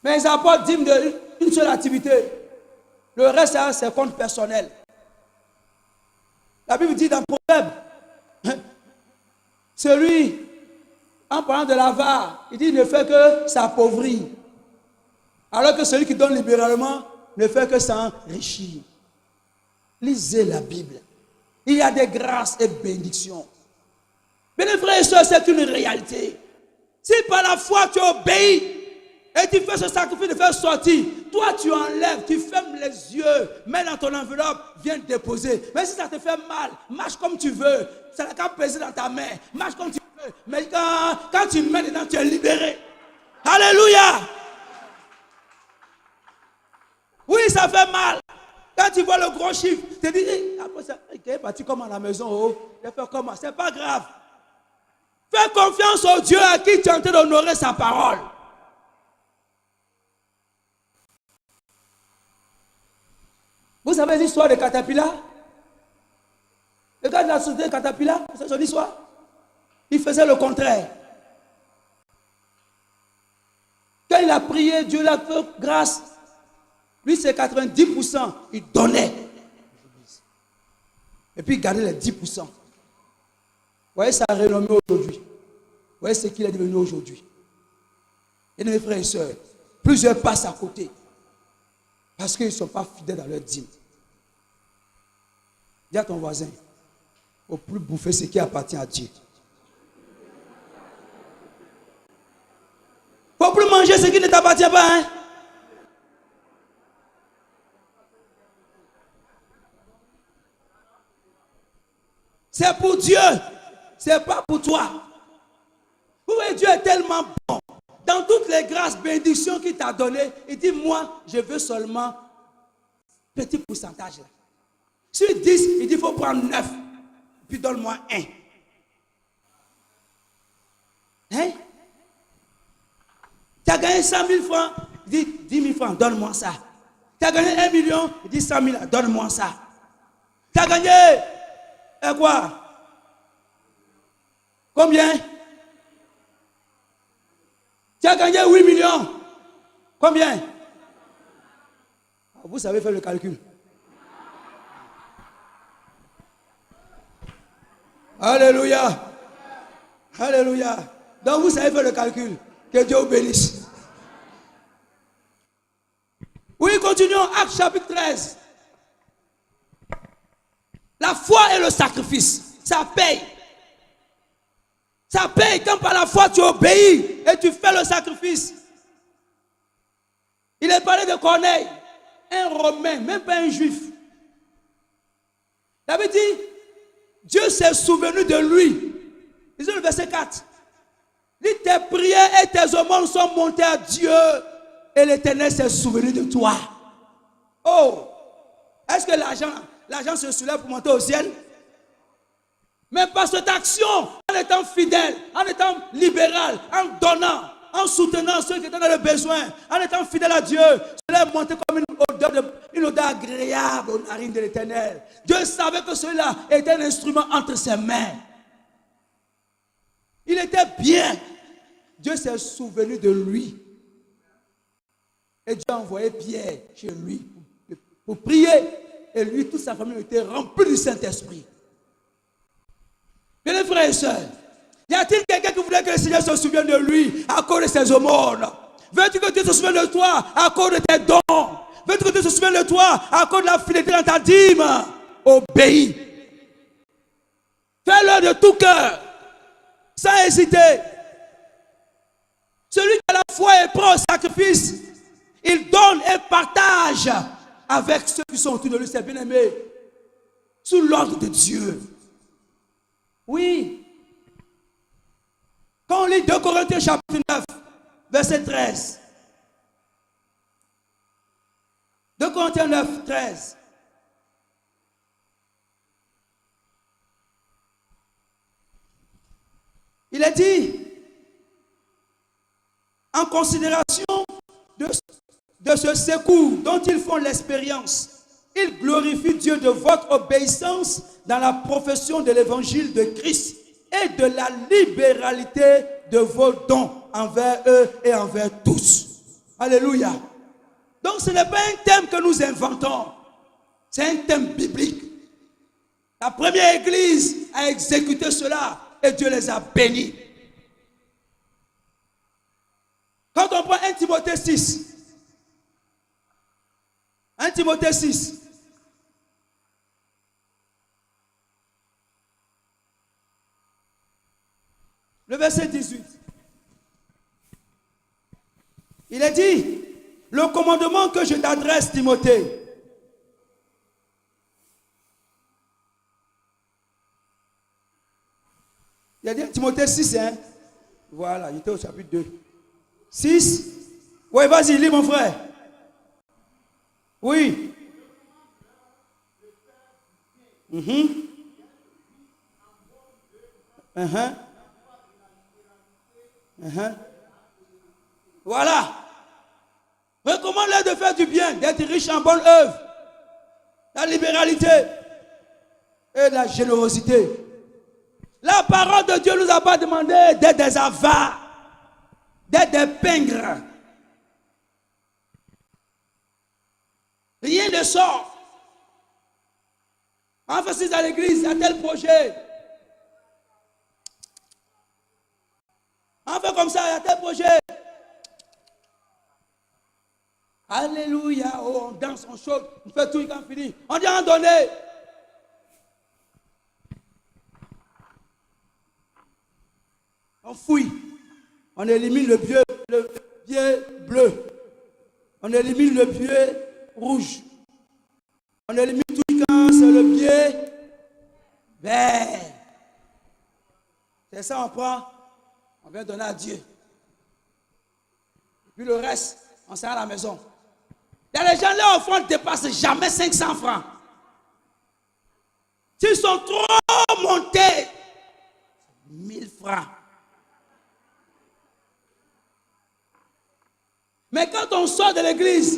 Mais ils apportent dîme d'une seule activité. Le reste, c'est compte personnel. La Bible dit dans Proverbe, celui, en parlant de l'avare, il dit ne fait que s'appauvrir. Alors que celui qui donne libéralement ne fait que s'enrichir. Lisez la Bible. Il y a des grâces et bénédictions. Mais les frères et sœurs, c'est une réalité. Si par la foi tu obéis et tu fais ce sacrifice de faire sortir, toi tu enlèves, tu fermes les yeux, mets dans ton enveloppe, viens déposer. Mais si ça te fait mal, marche comme tu veux. Ça n'a qu'à peser dans ta main. Marche comme tu veux. Mais quand tu mets dedans, tu es libéré. Alléluia. Oui, ça fait mal. Quand tu vois le gros chiffre, tu te dis, après ça, il est parti comme à la maison, oh, il fait comment? C'est pas grave. Fais confiance au Dieu à qui tu es en train d'honorer sa parole. Vous savez l'histoire de Caterpillar? Le gars de la société Caterpillar, c'est son histoire. Il faisait le contraire. Quand il a prié, Dieu l'a fait grâce. Lui, c'est 90%. Il donnait. Et puis, il gardait les 10%. Vous voyez sa renommée aujourd'hui. Vous voyez ce qu'il est devenu aujourd'hui. Et mes frères et sœurs, plusieurs passent à côté. Parce qu'ils ne sont pas fidèles dans leur dîme. Dis à ton voisin, au plus bouffer ce qui appartient à Dieu. Il ne faut plus manger ce qui ne t'appartient pas. Hein? C'est pour Dieu. Ce n'est pas pour toi. Vous voyez, Dieu est tellement bon. Dans toutes les grâces, bénédictions qu'il t'a données, il dit, moi, je veux seulement petit pourcentage. Là. Sur 10, il dit, il faut prendre 9. Puis donne-moi 1. Hein? Tu as gagné 100 000 francs, il dit, 10 000 francs, donne-moi ça. Tu as gagné 1 million, il dit 100 000, donne-moi ça. Tu as gagné, quoi? Combien? Tu as gagné 8 millions. Combien? Vous savez faire le calcul. Alléluia. Alléluia. Donc vous savez faire le calcul. Que Dieu vous bénisse. Oui, continuons. Actes chapitre 13. La foi et le sacrifice, ça paye. Ça paye quand par la foi tu obéis et tu fais le sacrifice. Il est parlé de Corneille, un Romain, même pas un Juif. Il avait dit, Dieu s'est souvenu de lui. Lisez le verset 4. Il dit, tes prières et tes aumônes sont montées à Dieu et l'Éternel s'est souvenu de toi. Oh, est-ce que l'argent se soulève pour monter au ciel? Mais par cette action, en étant fidèle, en étant libéral, en donnant, en soutenant ceux qui étaient dans le besoin, en étant fidèle à Dieu, cela est monté comme une odeur agréable aux narines de l'Éternel. Dieu savait que cela était un instrument entre ses mains. Il était bien. Dieu s'est souvenu de lui. Et Dieu a envoyé Pierre chez lui pour prier. Et lui, toute sa famille était remplie du Saint-Esprit. Bien les frères et sœurs, y a-t-il quelqu'un qui voudrait que le Seigneur se souvienne de lui à cause de ses aumônes? Veux-tu que Dieu se souvienne de toi à cause de tes dons? Veux-tu que Dieu se souvienne de toi à cause de la fidélité dans ta dîme? Obéis. Fais-le de tout cœur, sans hésiter. Celui qui a la foi et prend au sacrifice, il donne et partage avec ceux qui sont autour de lui, ses bien-aimés, sous l'ordre de Dieu. Oui. Quand on lit 2 Corinthiens chapitre 9, verset 13. 2 Corinthiens 9, 13. Il est dit, en considération de ce secours dont ils font l'expérience, ils glorifient Dieu de votre obéissance dans la profession de l'évangile de Christ et de la libéralité de vos dons envers eux et envers tous. Alléluia. Donc ce n'est pas un thème que nous inventons, c'est un thème biblique. La première église a exécuté cela et Dieu les a bénis. Quand on prend 1 Timothée 6, 1 Timothée 6, le verset 18, il est dit, le commandement que je t'adresse, Timothée, il a dit Timothée 6, hein? Voilà, il était au chapitre 2. 6. Oui, vas-y, lis mon frère. Oui. Voilà. Recommande-leur de faire du bien, d'être riche en bonne œuvre, la libéralité et la générosité. La parole de Dieu ne nous a pas demandé d'être des avares, d'être des pingres. Rien ne sort. En fait, à l'église, il y a tel projet. On fait comme ça, il y a tel projet. Alléluia, oh, on danse, on chante, on fait tout quand fini. On dit en donner. On fouille. On élimine le pied bleu. On élimine le pied rouge. On élimine tout quand c'est le pied vert. C'est ça, on prend. On vient donner à Dieu. Puis le reste, on sert à la maison. Il y a des gens, leur offrande ne dépasse jamais 500 francs. S'ils sont trop montés, 1000 francs. Mais quand on sort de l'église,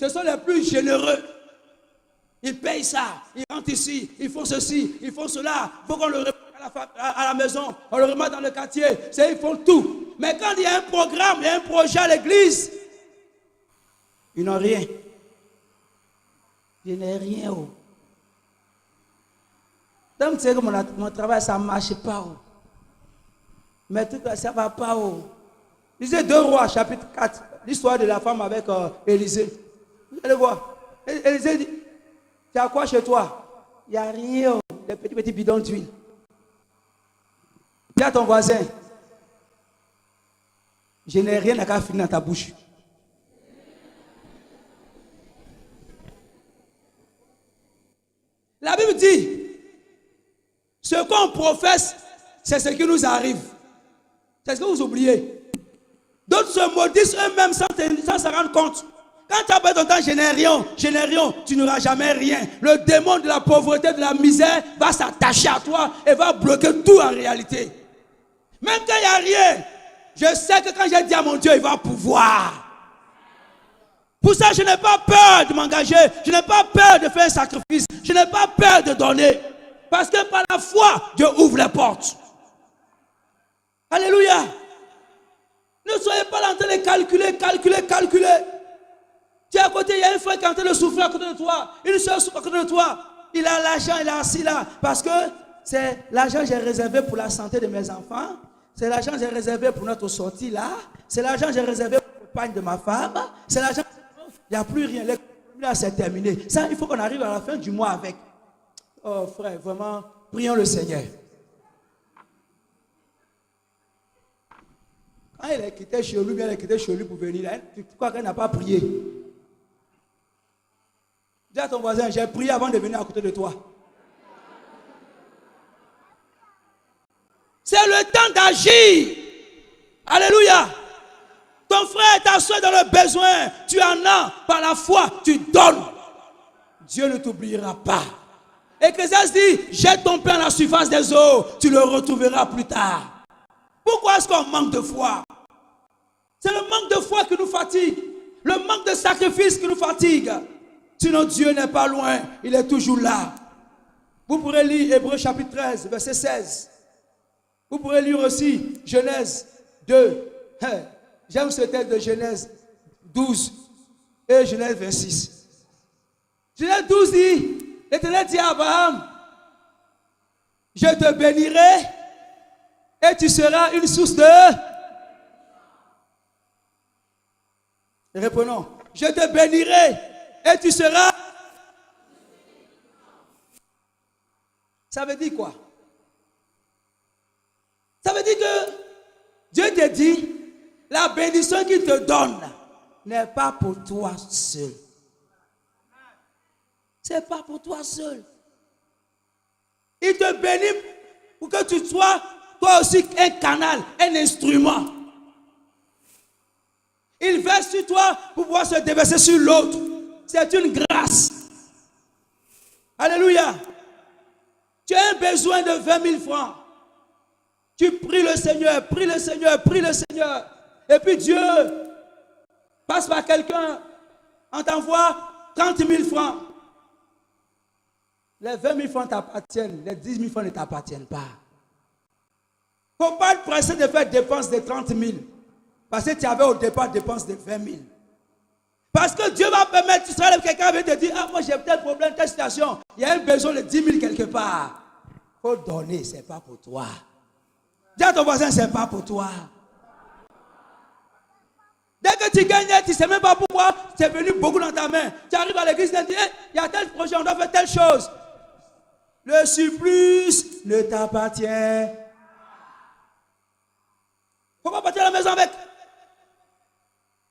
ce sont les plus généreux. Ils payent ça, ils rentrent ici, ils font ceci, ils font cela. Il faut qu'on le remette à la maison, on le remet dans le quartier. Ils font tout. Mais quand il y a un programme, il y a un projet à l'église, ils n'ont rien. Je n'ai rien. Oh. Donc tu sais que mon travail, ça ne marche pas. Oh. Mais tout ça ne va pas. Oh. Lisez 2 Rois, chapitre 4, l'histoire de la femme avec Élisée. Vous allez voir. Élisée dit, tu as quoi chez toi? Il n'y a rien. Oh. Des petits bidons d'huile. Dis à ton voisin, je n'ai rien à finir dans ta bouche. La Bible dit, ce qu'on professe, c'est ce qui nous arrive. C'est ce que vous oubliez. D'autres se maudissent eux-mêmes sans se rendre compte. Quand tu as besoin d'entendre je n'ai rien, tu n'auras jamais rien. Le démon de la pauvreté, de la misère va s'attacher à toi et va bloquer tout en réalité. Même quand il n'y a rien, je sais que quand j'ai dit à mon Dieu, il va pouvoir. Pour ça, je n'ai pas peur de m'engager. Je n'ai pas peur de faire un sacrifice. Je n'ai pas peur de donner. Parce que par la foi, Dieu ouvre les portes. Alléluia. Ne soyez pas là en train de calculer. Tu es à côté, il y a un frère qui est en train de souffrir à côté de toi. Une soeur souffre à côté de toi. Il a l'argent, il est assis là. Parce que c'est l'argent que j'ai réservé pour la santé de mes enfants. C'est l'argent que j'ai réservé pour notre sortie là. C'est l'argent que j'ai réservé pour l'épargne de ma femme. C'est l'argent. Il n'y a plus rien. Là, c'est terminé. Ça, il faut qu'on arrive à la fin du mois avec. Oh frère, vraiment, prions le Seigneur. Quand il a quitté chez lui, bien il a quitté chez lui pour venir là, tu crois qu'elle n'a pas prié? Dis à ton voisin, j'ai prié avant de venir à côté de toi. C'est le temps d'agir. personne dans le besoin, tu en as, par la foi, tu donnes. Dieu ne t'oubliera pas. Ecclésiaste dit, jette ton pain à la surface des eaux, tu le retrouveras plus tard. Pourquoi est-ce qu'on manque de foi? C'est le manque de foi qui nous fatigue, le manque de sacrifice qui nous fatigue. Sinon Dieu n'est pas loin, il est toujours là. Vous pourrez lire Hébreux chapitre 13, verset 16. Vous pourrez lire aussi Genèse 2. J'aime ce texte de Genèse 12 et Genèse 26. Genèse 12 dit, l'Éternel dit à Abraham, je te bénirai et tu seras une source de... Reprenons. Je te bénirai et tu seras... Ça veut dire quoi? Ça veut dire que Dieu te dit, la bénédiction qu'il te donne n'est pas pour toi seul. C'est pas pour toi seul. Il te bénit pour que tu sois toi aussi un canal, un instrument. Il verse sur toi pour pouvoir se déverser sur l'autre. C'est une grâce. Alléluia. Tu as un besoin de 20 000 francs. Tu pries le Seigneur, prie le Seigneur, prie le Seigneur. Et puis Dieu passe par quelqu'un, on t'envoie 30 000 francs. Les 20 000 francs t'appartiennent, les 10 000 francs ne t'appartiennent pas. Il ne faut pas être pressé de faire dépense de 30 000. Parce que tu avais au départ dépense de 20 000. Parce que Dieu va permettre, tu seras avec quelqu'un qui va te dire, ah moi j'ai tel problème, telle situation. Il y a un besoin de 10 000 quelque part. Il faut donner, ce n'est pas pour toi. Dis à ton voisin, ce n'est pas pour toi. Dès que tu gagnes, tu ne sais même pas pourquoi, c'est venu beaucoup dans ta main. Tu arrives à l'église et tu dis, hey, il y a tel projet, on doit faire telle chose. Le surplus ne t'appartient. Il ne faut pas partir à la maison avec.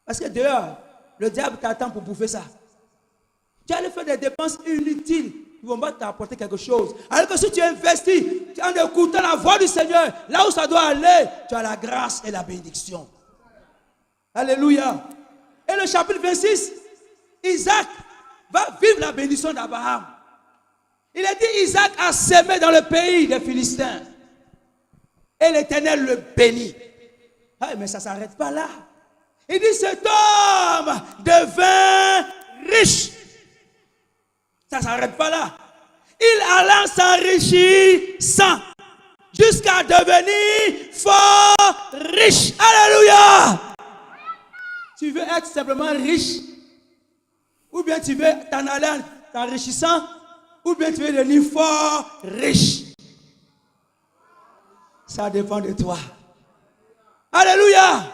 Parce que dehors, le diable t'attend pour bouffer ça. Tu allais faire des dépenses inutiles qui ne vont pas t'apporter quelque chose. Alors que si tu investis en écoutant la voix du Seigneur, là où ça doit aller, tu as la grâce et la bénédiction. Alléluia. Et le chapitre 26, Isaac va vivre la bénédiction d'Abraham. Il a dit, Isaac a semé dans le pays des Philistins. Et l'Éternel le bénit. Ah, mais ça ne s'arrête pas là. Il dit, cet homme devint riche. Ça ne s'arrête pas là. Il alla s'enrichissant jusqu'à devenir fort riche. Alléluia. Tu veux être simplement riche, ou bien tu veux t'en aller en t'enrichissant, ou bien tu veux devenir fort riche. Ça dépend de toi. Alléluia.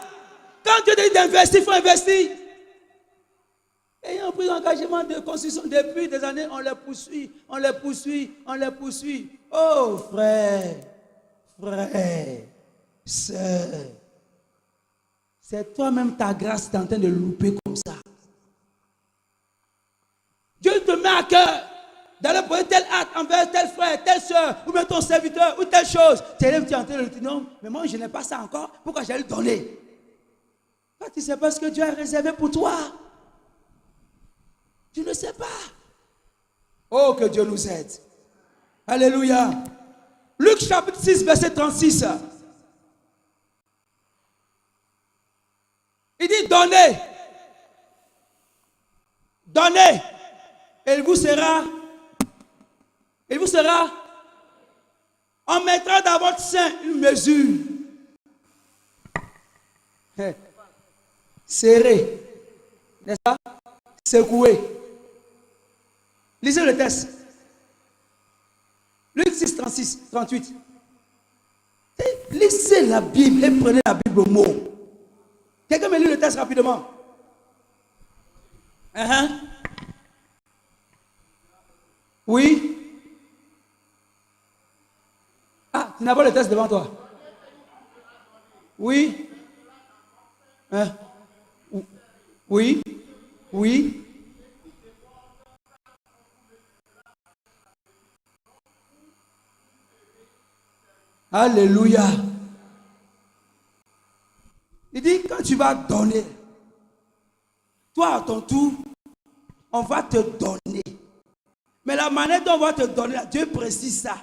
Quand Dieu te dit d'investir, il faut investir. Ayant pris l'engagement de construction depuis des années, on les poursuit, on les poursuit, on les poursuit. Oh frère, sœur. C'est toi-même ta grâce qui est en train de louper comme ça. Dieu te met à cœur d'aller poser tel acte envers tel frère, telle soeur, ou bien ton serviteur, ou telle chose. Tu es en train de dire, non, mais moi je n'ai pas ça encore, pourquoi j'allais le donner? Quand tu ne sais pas ce que Dieu a réservé pour toi, tu ne sais pas. Oh, que Dieu nous aide. Alléluia. Luc chapitre 6, verset 36. Il dit, donnez. Donnez. Et il vous sera. On mettra dans votre sein une mesure. Serré. N'est-ce pas? Secoué. Lisez le texte. Luc 6, 36, 38. Lisez la Bible et prenez la Bible au mot. Quelqu'un me lit le texte rapidement. Oui. Ah, tu n'as pas le texte devant toi. Oui. Oui. Oui. Alléluia. Il dit, quand tu vas donner, toi à ton tour, on va te donner. Mais la manière dont on va te donner, Dieu précise ça.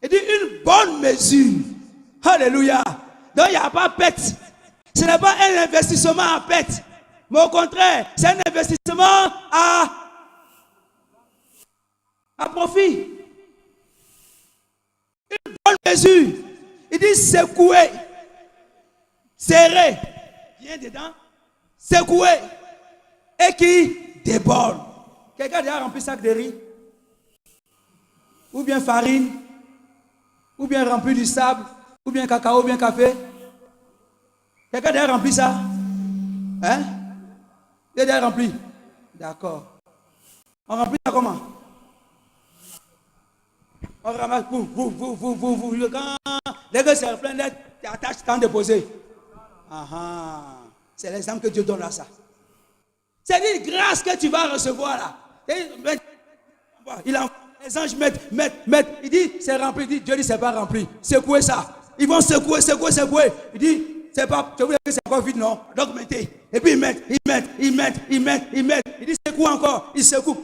Il dit une bonne mesure. Alléluia. Donc il n'y a pas pète. Ce n'est pas un investissement à pète. Mais au contraire, c'est un investissement à profit. Une bonne mesure. Il dit secouer, serrer, bien dedans, secouer et qui déborde. Quelqu'un a déjà rempli sac de riz? Ou bien farine? Ou bien rempli du sable? Ou bien cacao, ou bien café? Quelqu'un a déjà rempli ça? Hein? Il a déjà rempli? D'accord. On remplit ça comment? On ramasse, dès que c'est plein d'aide, tu attaches quand déposer. C'est l'exemple que Dieu donne à ça. C'est une grâce que tu vas recevoir là. Les anges mettent. Il dit, c'est rempli. Dieu dit, c'est pas rempli. Secouez ça. Ils vont secouer. Il dit, c'est pas, je vous dis que c'est encore vide, non? Donc mettez. Et puis ils mettent. Il dit, secoue encore. Il secoue.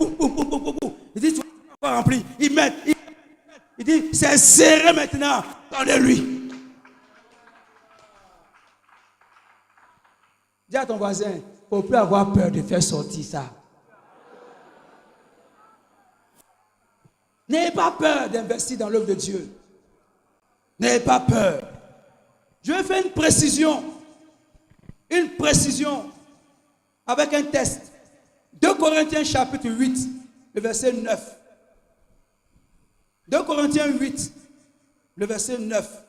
Il dit, tu vas encore rempli. Ils mettent. Il dit, c'est serré maintenant. Donnez-lui. Dis à ton voisin, il ne faut plus avoir peur de faire sortir ça. N'ayez pas peur d'investir dans l'œuvre de Dieu. N'ayez pas peur. Je vais faire une précision. Une précision avec un test. 2 Corinthiens chapitre 8, le verset 9. 2 Corinthiens 8, le verset 9.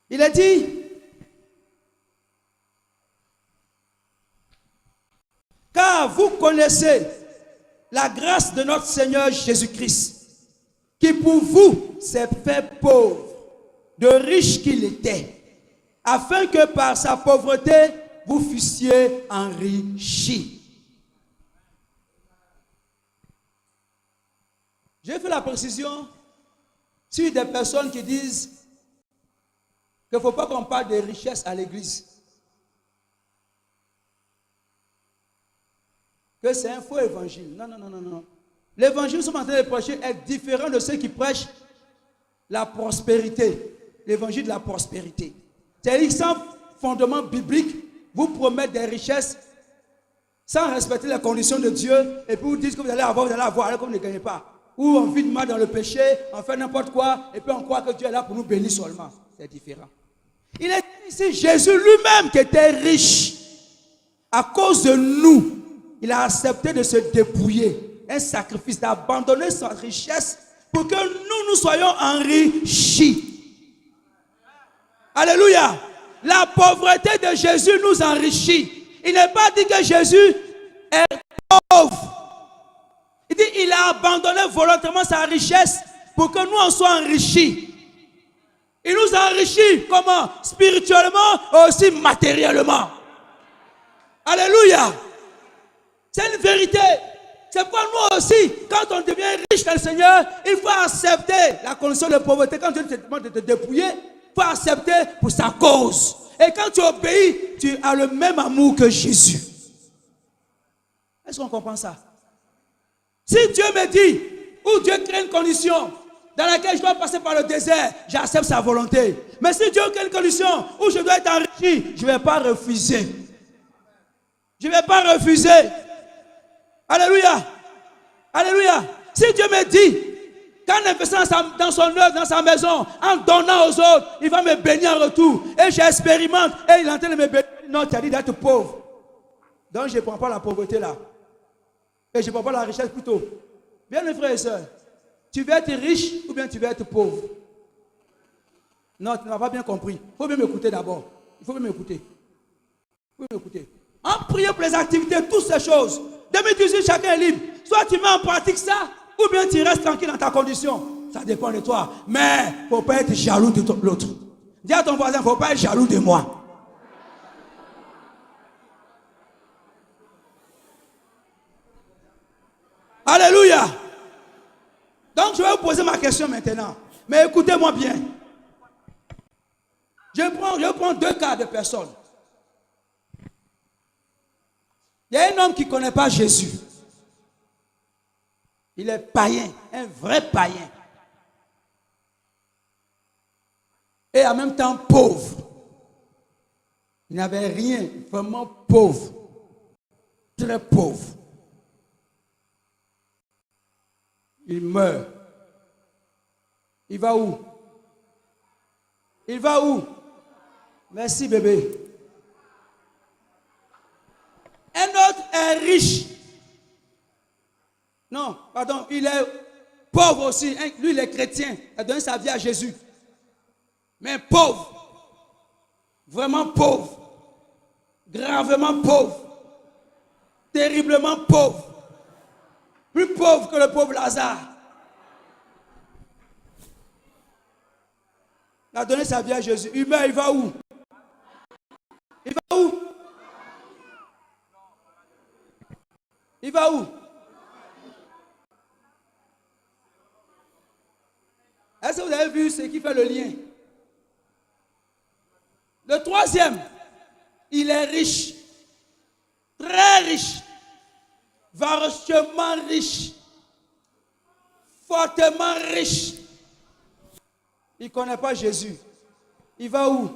Il a dit, car vous connaissez la grâce de notre Seigneur Jésus-Christ, qui pour vous s'est fait pauvre, de riche qu'il était, afin que par sa pauvreté, vous fussiez enrichis. J'ai fait la précision sur des personnes qui disent qu'il ne faut pas qu'on parle de richesse à l'église. Que c'est un faux évangile. Non. L'évangile que nous sommes en train de prêcher est différent de ceux qui prêchent la prospérité. L'évangile de la prospérité. C'est-à-dire sans fondement biblique, vous promettent des richesses sans respecter les conditions de Dieu et puis vous dites que vous allez avoir, alors que vous ne gagnez pas. Ou on vit de mal dans le péché, on fait n'importe quoi et puis on croit que Dieu est là pour nous bénir seulement. C'est différent. Il est ici Jésus lui-même qui était riche. À cause de nous, il a accepté de se dépouiller. Un sacrifice, d'abandonner sa richesse pour que nous soyons enrichis. Alléluia. La pauvreté de Jésus nous enrichit. Il n'est pas dit que Jésus est pauvre. Il dit qu'il a abandonné volontairement sa richesse pour que nous en soyons enrichis. Il nous enrichit comment? Spirituellement et aussi matériellement. Alléluia. C'est une vérité. C'est pourquoi nous aussi, quand on devient riche dans le Seigneur, il faut accepter la condition de pauvreté. Quand Dieu te demande de te dépouiller, il faut accepter pour sa cause. Et quand tu obéis, tu as le même amour que Jésus. Est-ce qu'on comprend ça? Si Dieu me dit, ou Dieu crée une condition dans laquelle je dois passer par le désert, j'accepte sa volonté. Mais si Dieu crée une condition où je dois être enrichi, je ne vais pas refuser. Je ne vais pas refuser. Alléluia. Alléluia. Si Dieu me dit qu'en investissant dans son œuvre, dans sa maison, en donnant aux autres, il va me bénir en retour. Et j'expérimente. Et il est en train de me bénir. Non, tu as dit d'être pauvre. Donc je ne prends pas la pauvreté là. Et je ne prends pas la richesse plutôt. Bien mes frères et sœurs, tu veux être riche ou bien tu veux être pauvre? Non, tu n'as pas bien compris. Il faut bien m'écouter d'abord. Il faut bien m'écouter. En priant pour les activités, toutes ces choses. 2018, chacun est libre. Soit tu mets en pratique ça, ou bien tu restes tranquille dans ta condition. Ça dépend de toi. Mais il ne faut pas être jaloux de l'autre. Dis à ton voisin, il ne faut pas être jaloux de moi. Alléluia. Donc je vais vous poser ma question maintenant. Mais écoutez-moi bien. Je prends deux cas de personnes. Il y a un homme qui ne connaît pas Jésus. Il est païen, un vrai païen. Et en même temps pauvre. Il n'avait rien, vraiment pauvre. Très pauvre. Il meurt. Il va où? Il va où? Merci bébé. Un autre est riche. Non, pardon, il est pauvre aussi. Lui, il est chrétien. Il a donné sa vie à Jésus. Mais pauvre. Vraiment pauvre. Gravement pauvre. Terriblement pauvre. Plus pauvre que le pauvre Lazare. Il a donné sa vie à Jésus. Il meurt, il va où? Il va où? Il va où? Est-ce que vous avez vu ce qui fait le lien? Le troisième, il est riche. Très riche. Varechement riche. Fortement riche. Il ne connaît pas Jésus. Il va où?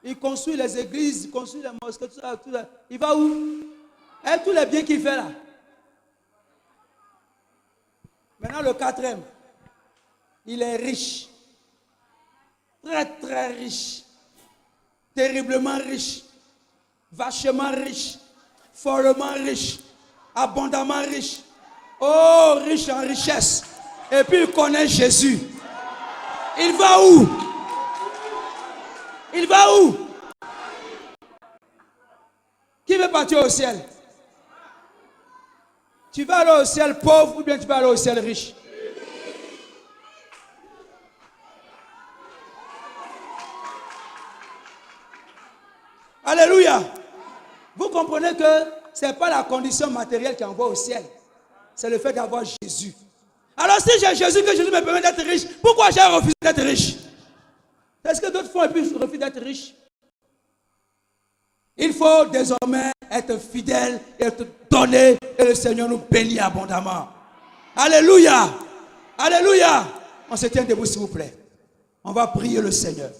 Il construit les églises, il construit les mosquées, tout ça. Il va où? Et tous les biens qu'il fait là. Maintenant le quatrième. Il est riche. Très très riche. Terriblement riche. Vachement riche. Follement riche. Abondamment riche. Oh, riche en richesse. Et puis il connaît Jésus. Il va où? Il va où? Qui veut partir au ciel? Tu vas aller au ciel pauvre ou bien tu vas aller au ciel riche? Alléluia. Vous comprenez que ce n'est pas la condition matérielle qui envoie au ciel. C'est le fait d'avoir Jésus. Alors si j'ai Jésus, que Jésus me permet d'être riche, pourquoi j'ai refusé d'être riche? Est-ce que d'autres font et puis refusent d'être riches? Il faut désormais être fidèle et être donné et le Seigneur nous bénit abondamment. Alléluia. Alléluia. On se tient debout s'il vous plaît. On va prier le Seigneur.